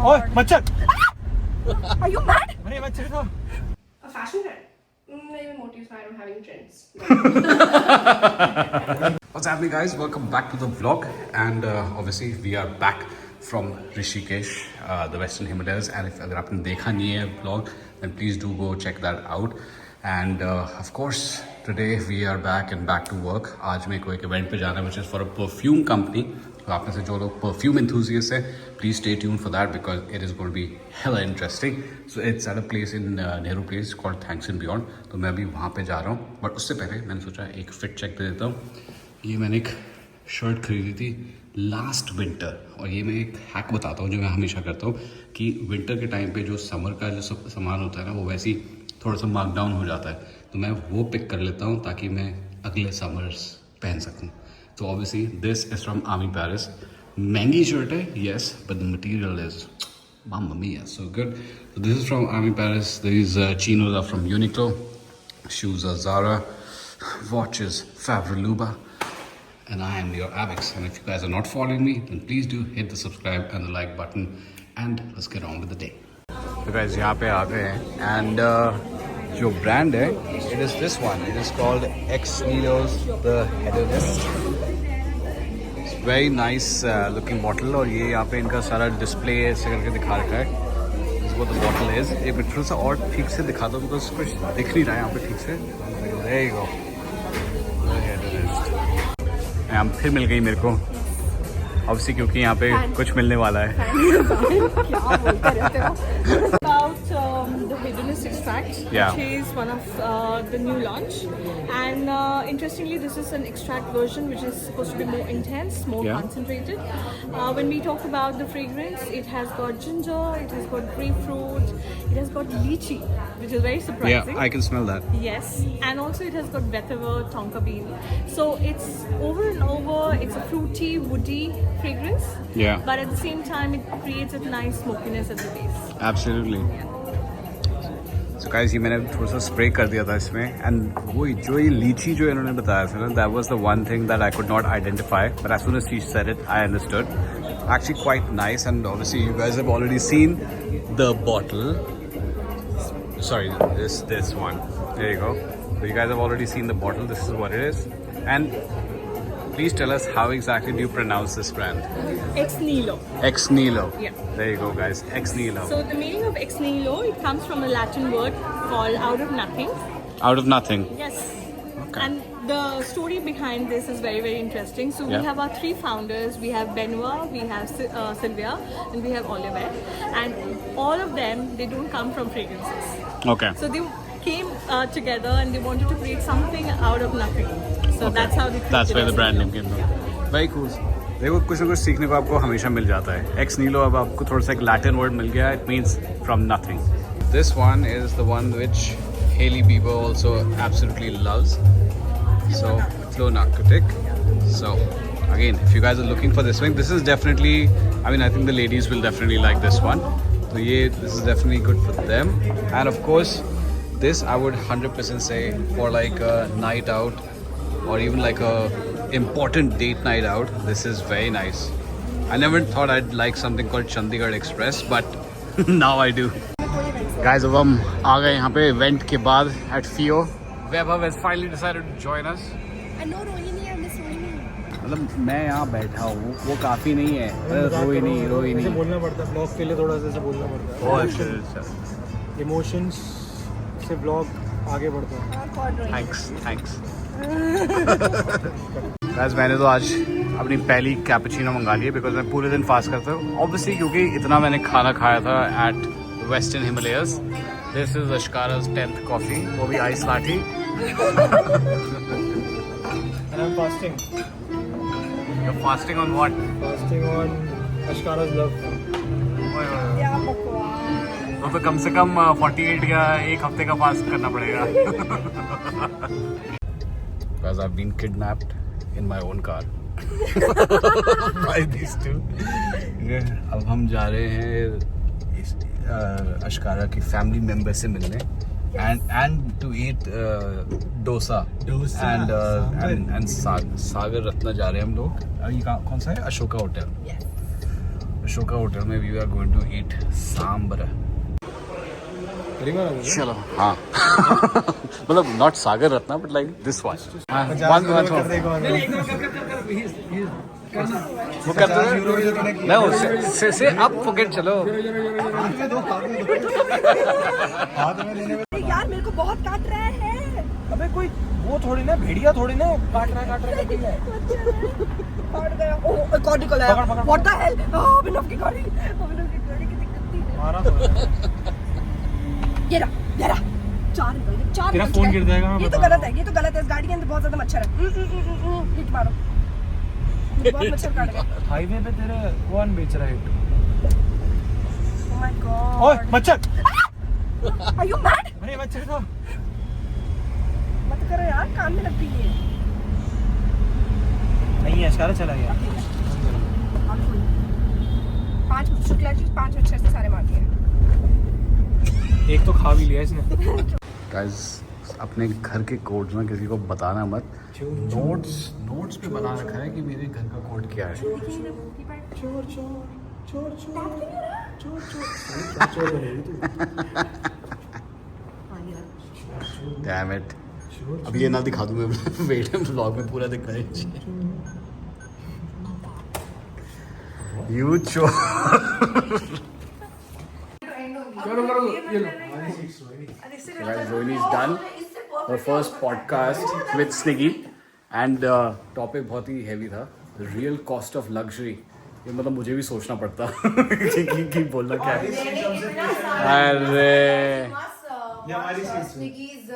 ओए मच्छर! Are you mad? अरे मच्छर था। A fashion trend? Maybe motives I don't having trends. What's happening, guys? Welcome back to the vlog, and obviously we are back from Rishikesh, the Western Himalayas. And if अगर आपने देखा नहीं है vlog, then please do go check that out. And of course, today we are back and back to work. आज मेरे को एक event पे जाना है, which is for a perfume company. तो आप में से जो लोग perfume enthusiasts हैं, please stay tuned for that because it is going to be hella interesting. So it's at a place in Nehru Place called Thanks and Beyond. तो मैं अभी वहाँ पे जा रहा हूँ, but उससे पहले मैंने सोचा एक fit check दे देता हूँ. ये मैंने एक शर्ट खरीदी थी लास्ट विंटर, और ये मैं एक हैक बताता हूँ जो मैं हमेशा करता हूँ कि विंटर के टाइम पे जो समर का जो सामान होता है ना, वो वैसे ही थोड़ा सा मार्कडाउन हो जाता है, तो मैं वो पिक कर लेता हूँ ताकि मैं अगले समर्स पहन सकूँ. तो obviously this is from army Paris. महंगी शर्ट है, yes, but the material is mamma mia, so good. So this is from Army Paris. These chinos are from Uniqlo, shoes are Zara, watches Favroluba, and I am your Avex. And if you guys are not following me, then please do hit the subscribe and the like button, and let's get on with the day. So guys, यहाँ पे आ गए हैं, and जो brand है, it is this one. It is called Ex Nilo's The Hedonist. It's very nice looking bottle, और ये यहाँ पे इनका सारा डिस्प्ले ऐसे करके दिखा रखा है. This is what the bottle is. एक मिनट थोड़ा सा और ठीक से दिखा दो because कुछ दिख नहीं रहा है यहाँ पे ठीक से. There you go. The Hedonist. यहाँ फिर मिल गई मेरे को, ऑब्वियसली क्योंकि यहाँ पे कुछ मिलने वाला है. About the Hedonist extract, Yeah. which is one of the new launch, and interestingly, this is an extract version which is supposed to be more intense, more Yeah. concentrated. When we talk about the fragrance, it has got ginger, it has got grapefruit, it has got lychee, which is very surprising. Yeah, I can smell that. Yes, and also it has got vetiver, tonka bean. So it's over and over, it's a fruity, woody fragrance. Yeah. But at the same time, it creates a nice smokiness at the base. Absolutely. So guys, ये मैंने थोड़ा सा spray कर दिया था इसमें, and वो जो ये लीची जो इन्होंने बताया था ना, that was the one thing that I could not identify, but as soon as she said it, I understood. Actually quite nice, and obviously you guys have already seen the bottle. Sorry, this one. There you go. So you guys have already seen the bottle. This is what it is, and please tell us how exactly do you pronounce this brand? Ex Nihilo. Ex Nihilo. Yeah. There you go, guys. Ex Nihilo. So the meaning of ex nihilo, it comes from a Latin word called out of nothing. Out of nothing. Yes. Okay. And the story behind this is very, very interesting. So Yeah. we have our three founders. We have Benoit, we have Sylvia, and we have Oliver. And all of them, they don't come from fragrances. Okay. So they came together and they wanted to create something out of nothing. So that's how they created That's where the Ex brand Nihilo. name came from. Very cool. देखो कुछ ना कुछ सीखने को आपको हमेशा मिल जाता है. Ex Nihilo अब आपको थोड़ा सा एक Latin word मिल गया. It means from nothing. This one is the one which Hailey Bieber also absolutely loves. So Flow Narcotic. So again, if you guys are looking for this one, this is definitely. I mean, I think the ladies will definitely like this one. So yeah, this is definitely good for them. And of course, this I would 100% say for like a night out, or even like a important date night out. This is very nice. I never thought I'd like something called Chandigarh Express, but now I do. Guys, अब हम आ गए यहाँ पे event के बाद at FIO. Vaibhav has finally decided to join us. I know Rohini, I miss Rohini. मतलब मैं यहाँ बैठा हूँ, वो काफी नहीं है. रोहिणी ऐसे बोलना पड़ता है, ब्लॉग के लिए थोड़ा सा ऐसे बोलना पड़ता है. अच्छा. इमोशंस से ब्लॉग आगे बढ़ता है. थैंक्स. Guys, मैंने तो आज अपनी पहली कैपुचिनो मंगा ली है बिकॉज मैं पूरे दिन फास्ट करता हूँ. ऑब्वियसली क्योंकि इतना मैंने खाना खाया था at western Himalayas. This is अशकारा's 10th कॉफी, वो भी आइस लाठी. And I'm fasting. You're fasting on what? Fasting on Ashkara's love. तो कम से कम 48 या एक हफ्ते का फास्ट करना पड़ेगा. Guys, I've been kidnapped in my own car by these two. अब हम जा रहे हैं अशकारा की फैमिली मेंबर से मिलने and to eat dosa and Sagar Ratna जा रहे हैं हम लोग. ये कौन सा है? अशोका होटल. अशोका होटल में we are going to eat sambar. चलो हाँ. मतलब not Sagar Ratna but like this one. वो कर दो. नहीं से अब फॉरगेट. चलो यार मेरे को बहुत काट रहा है. अबे कोई वो थोड़ी ना भेड़िया थोड़ी ना काट रहा है. काट गया. ओह गाड़ी को लाया. What the hell. अभिनव की गाड़ी की दिक्कत थी. मारा तो ये रहा 4 तेरा फोन गिर जाएगा. मैं ये तो बता गलत है. ये तो गलत है. इस गाड़ी के अंदर बहुत ज्यादा मच्छर है. हिट मारो. बहुत मच्छर काट गए. हाईवे पे तेरे कौन बेच रहा है हिट? Oh my god. ओए मच्छर. Are you mad? अरे मच्छर था. मत करो यार. काम में लगती है. नहीं है इशारा चला गया. 5 शुक्ला जी 5 मच्छर से सारे मार दिए. एक तो खा भी लिया इसने. गाइस अपने घर के कोड ना किसी को बताना मत. नोट्स पे बना रखा है कि मेरे घर का कोड क्या है. Damn it. अब ये ना दिखा दूं मैं. वेट व्लॉग में पूरा दिख रहा है. यू चोर. Guys, Rohini is done her first podcast with Sniggy and topic बहुत ही heavy था. The real cost of luxury. ये मतलब मुझे भी सोचना पड़ता कि बोलना क्या है. अरे Swiggy's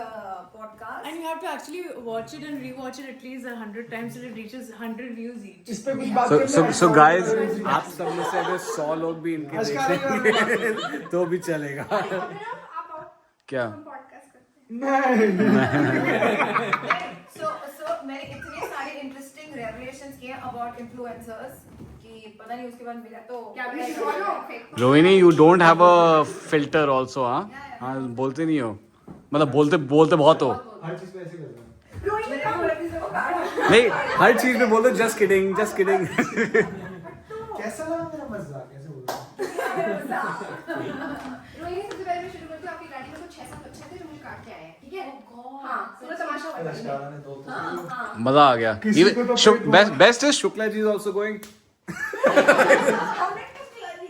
podcast. And you have to actually watch it and rewatch it at least 100 times till it reaches 100 views each. so guys आप सब में से अगर 100 लोग भी इनके देखेंगे तो भी चलेगा. क्या So मैंने इतने सारे interesting revelations किए about influencers कि पता नहीं उसके बाद मिला तो Rohini you don't have a filter also. हाँ बोलते नहीं हो. मतलब बोलते बहुत हो. नहीं हर चीज में बोलते जस्ट किडिंग. कैसा लगा मेरा मजाक? कैसे बोल रहा रोहिणी सबसे पहले मैं शुरू करती हूँ. आपकी गाड़ी में कुछ 6-7 बच्चे थे जो मुझे काट के आए हैं. ठीक है. हाँ पूरा तमाशा हुआ है. मजा आ गया. Best is Shukla ji is also going.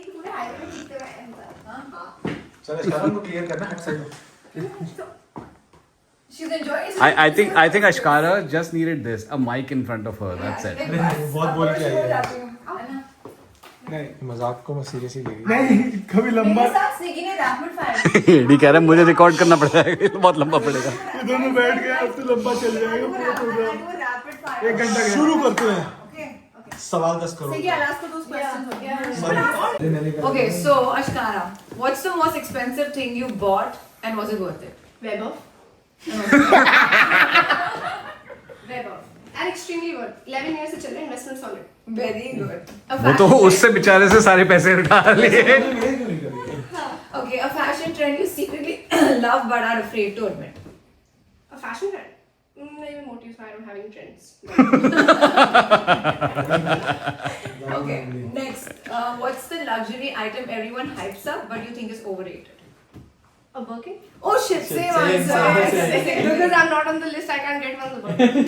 पूरे हाईवे में जीते हुए हैं. चल इशारा को क्लियर करना. हट side. She's enjoying it. I think Ashkara just needed this, a mic in front of her. That's it. बहुत बोल के आई है. नहीं मजाक को मैं सीरियसली ले रही. नहीं कभी लंबा. मेरे साथ स्निगी ने रैपिड फायर एडी कह रहा है मुझे रिकॉर्ड करना पड़ेगा. बहुत लंबा पड़ेगा. ये दोनों बैठ गए. अब तो लंबा चल जाएगा पूरा प्रोग्राम. रैपिड फायर 1 घंटा शुरू करते हैं. ओके सवाल 10 करो. स्निगी I'll ask you those questions. Okay, so Ashkara, what's the most expensive thing you bought and was it worth it? Weber. Weber. And extremely worth. 11 years से चल रहे investment solid. Very good. वो तो उससे बेचारे से सारे पैसे उठा लिए. Okay, a fashion trend you secretly love but are afraid to admit. A fashion trend. Maybe motives why I don't have any trends. Okay, next. What's the luxury item everyone hypes up but you think is overrated? A Birkin? Oh shit, same answer. Because I'm not on the list, I can't get one of the Birkin.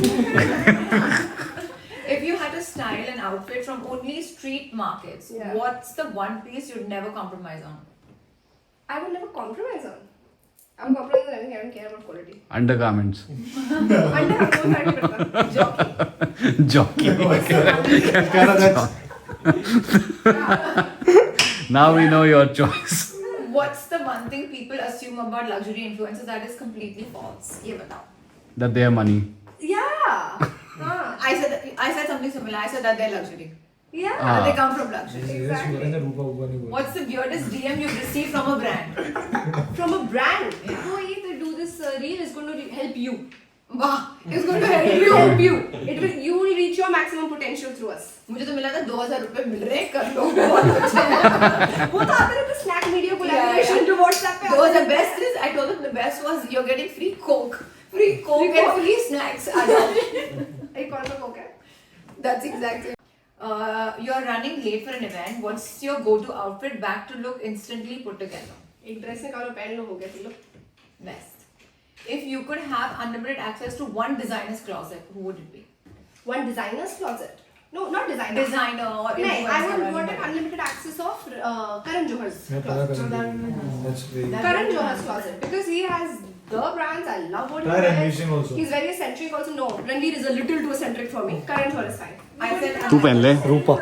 If you had to style an outfit from only street markets, Yeah. what's the one piece you'd never compromise on? I would never compromise on. I'm compromising on anything. I don't care about quality. Undergarments. Jockey. Now we know your choice. What's the one thing people assume about luxury influencers that is completely false? Ye batao. That they have money. Yeah. I said something similar. I said that they're luxury. Yeah. That they come from luxury. Exactly. What's the weirdest DM you've received from a brand? From a brand. No, they do this reel is going to help you. Wow. It's going to help you. You will reach your maximum potential through us. मुझे तो मिला था 2000 रुपए मिल रहे कर लो बहुत अच्छा है. वो तो आते रहते स्नैक मीडिया कोलैबोरेशन जो WhatsApp पे. The best is I told them the best was you're getting free coke and free snacks. एक कौन सा कोक है? That's exactly. you're running late for an event. What's your go-to outfit? Back to look instantly put together. एक dress निकालो पहन लो हो गया तुम लोग. Best. If you could have unlimited access to one designer's closet, who would it be? One designer's closet. No, not designer. Designer or No, I influencer would or want anybody. unlimited access of Karan Johar's मैं पता closet. करूँगा. That's very. Karan Johar's closet because he has the brands. I love what he Try wears. using also. He's very eccentric also. No, Ranveer is a little too eccentric for me. Karan Johar is fine. I said तू पहन ले. रूपा.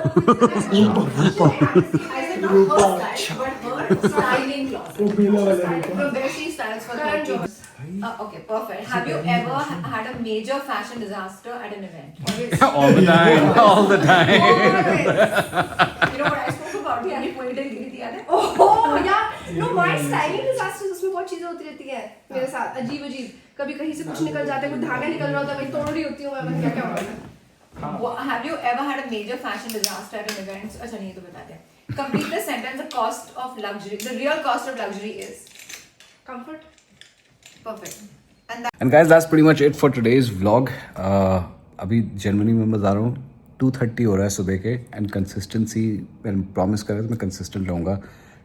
I said not her style, but her styling closet. वो पीला वाला रूपा. From where she styles for Karan 30. Johar. Okay, perfect. Have you ever had a major fashion disaster at an event? All the time. All the time. Always. You know what I spoke about? Yeah, ponytail गिरी थी याद है? Oh yeah. No, my styling disasters उसमें बहुत चीजें होती रहती है मेरे साथ अजीब अजीब. कभी कहीं से कुछ निकल जाता है, कुछ धागा निकल रहा होता है, मैं तोड़ रही होती हूँ मैं क्या क्या हो रहा है. Have you ever had a major fashion disaster at an event? अच्छा नहीं तो बता दे. Complete the sentence. The cost of luxury. The real cost of luxury is Comfort. perfect. And guys, that's pretty much it for today's vlog. अभी जनवरी में बता रहा हूँ 2:30 हो रहा है सुबह के एंड कंसिस्टेंसी मैंने प्रॉमिस करा तो मैं कंसिस्टेंट रहूँगा.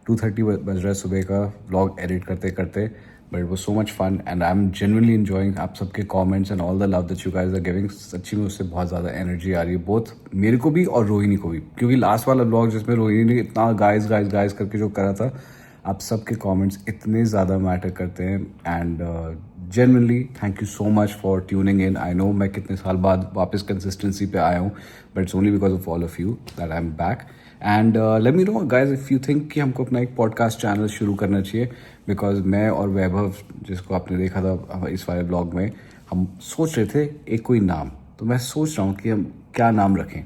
2:30 बज रहा है सुबह का व्लॉग एडिट करते करते. But it was so much fun and I am genuinely enjoying आप सबके comments and all the love that you guys are giving. सच्ची में उससे बहुत ज़्यादा एनर्जी आ रही है बोथ मेरे को भी और रोहिणी को भी, क्योंकि लास्ट वाला व्लॉग जिसमें रोहिणी ने इतना गाइस गाइस गाइस करके जो करा था, आप सबके कमेंट्स इतने ज़्यादा मैटर करते हैं. And genuinely thank you so much for tuning in. I know मैं कितने साल बाद वापस कंसिस्टेंसी पे आया हूँ, but it's only because of all of you that I am back. And let me know guys if you think कि हमको अपना एक पॉडकास्ट चैनल शुरू करना चाहिए, बिकॉज मैं और वैभव जिसको आपने देखा था इस वाले ब्लॉग में, हम सोच रहे थे एक कोई नाम. तो मैं सोच रहा हूँ कि हम क्या नाम रखें,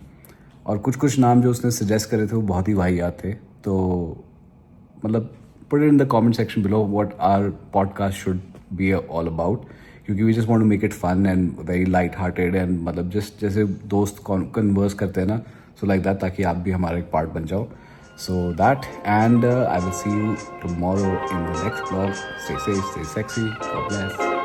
और कुछ नाम जो उसने सजेस्ट करे थे वो बहुत ही वाहियात थे. तो मतलब put it in the comment section below what our podcast should be all about, क्योंकि we just want to make it fun and very light hearted and मतलब just जैसे दोस्त converse करते हैं ना, so like that, ताकि आप भी हमारा एक part बन जाओ. So that and I will see you tomorrow in the next vlog. Stay safe, stay sexy. God bless.